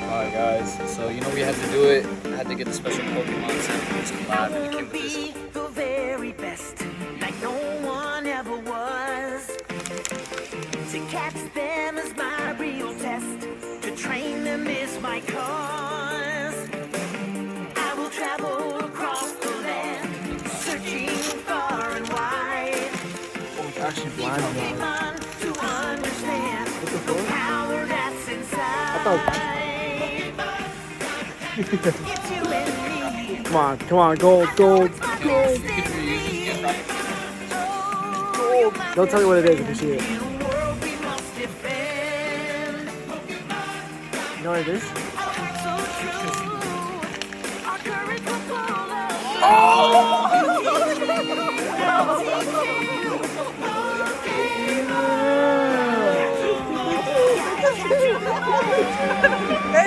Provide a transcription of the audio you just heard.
Alright guys, so you know we had to do it. I had to get the special Pokemon set for this collab and it came with this. The very best, like no one ever was. To catch them is my real test. To train them is my cause. I will travel across the land, searching far and wide. Oh, it's actually blind, guys. Pokemon to understand What the the fuck? power that's inside. I thought. It's you and me. Come on, gold. Gold. Don't tell me what it is if you see it. You know what it is? Oh!